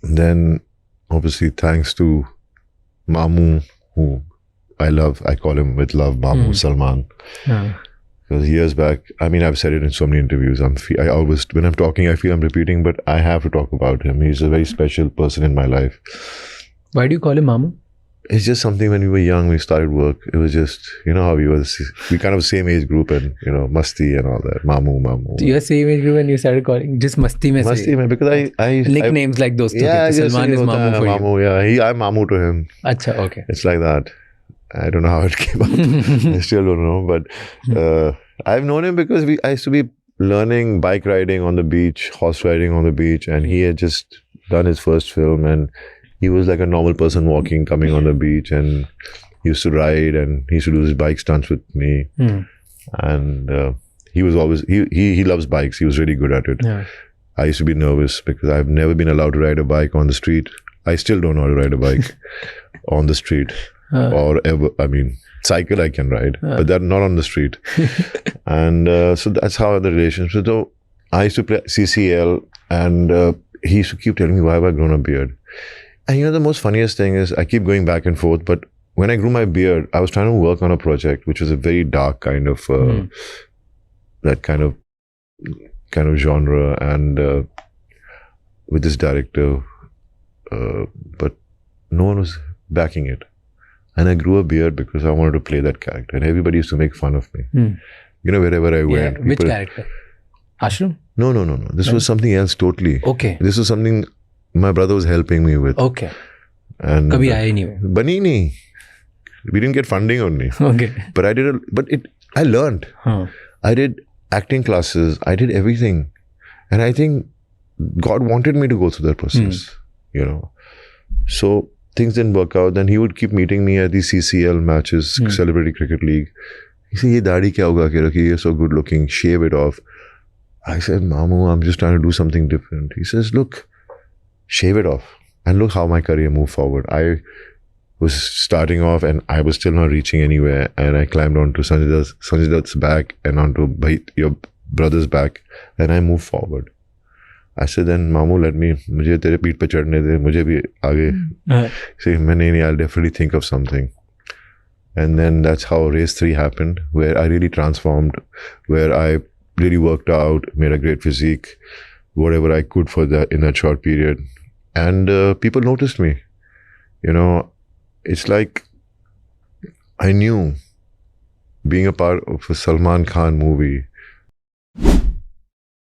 Then, obviously, thanks to Mamu, who I love, I call him with love, Mamu Salman. Because years back, I mean, I've said it in so many interviews. I always, when I'm talking, I feel I'm repeating, but I have to talk about him. He's a very special person in my life. Why do you call him Mamu? It's just something when we were young, we started work. It was just, you know how we kind of same age group and, you know, Masti and all that. Mamu. So you're same age group and you started calling just Masti mein Masti, man, because I nicknames like those two. Yeah, Salman is Mamu for you. Mamu, yeah. I'm Mamu to him. Acha, okay. It's like that. I don't know how it came up. I still don't know. But I've known him because I used to be learning bike riding on the beach, horse riding on the beach. And he had just done his first film. And he was like a normal person walking, coming on the beach. And he used to ride and he used to do his bike stunts with me. And he was always, he loves bikes. He was really good at it. Yeah. I used to be nervous because I've never been allowed to ride a bike on the street. I still don't know how to ride a bike on the street or ever. I mean, cycle I can ride, but that not on the street. And so that's how the relationship. So I used to play CCL and he used to keep telling me, why have I grown a beard? And you know, the most funniest thing is I keep going back and forth, but when I grew my beard, I was trying to work on a project, which was a very dark kind of, that kind of genre and with this director, but no one was backing it. And I grew a beard because I wanted to play that character. And everybody used to make fun of me. You know, wherever I went. Which character? Ashram? No. This was something else totally. Okay. This was something my brother was helping me with. Okay. And Kabhi aaya nahi wo. Bani nahi. We didn't get funding only. Okay. But I learned. I did acting classes. I did everything. And I think God wanted me to go through that process, you know. So things didn't work out. Then he would keep meeting me at these CCL matches, Celebrity Cricket League. He said, ye daadi kya hoga ke rakhi? You're so good looking. Shave it off. I said, Mamu, I'm just trying to do something different. He says, look, shave it off. And look how my career moved forward. I was starting off and I was still not reaching anywhere. And I climbed onto Sanjay Dutt's back and onto your brother's back. And I moved forward. I said, then Mamu, let me, mujhe tere peet pe chadne de, mujhe bhi aage. Say, I'll definitely think of something. And then that's how Race 3 happened, where I really transformed, where I really worked out, made a great physique, whatever I could for that in that short period. And people noticed me. You know, it's like I knew being a part of a Salman Khan movie,